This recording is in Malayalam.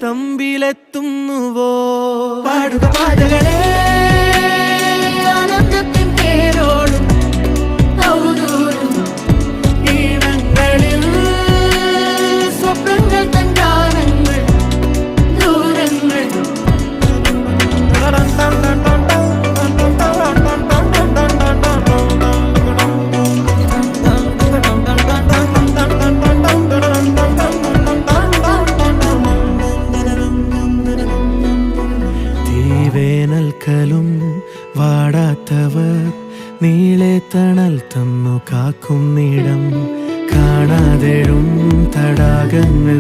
തമ്പിലെത്തുന്നുവോ? പാടുക പാതകളെ ആനന്ദത്തിൻ പേരോടും ഔദൂരും ഈണങ്ങളിൽ സ്വപ്നങ്ങൾ തൻ ഗാനങ്ങൾ ദൂരങ്ങൾ. തീവേനൽക്കലും വാടാത്തവർ നീളെ തണൽ തന്നു കാക്കും നീടം കാണാതെഴും തടാകങ്ങൾ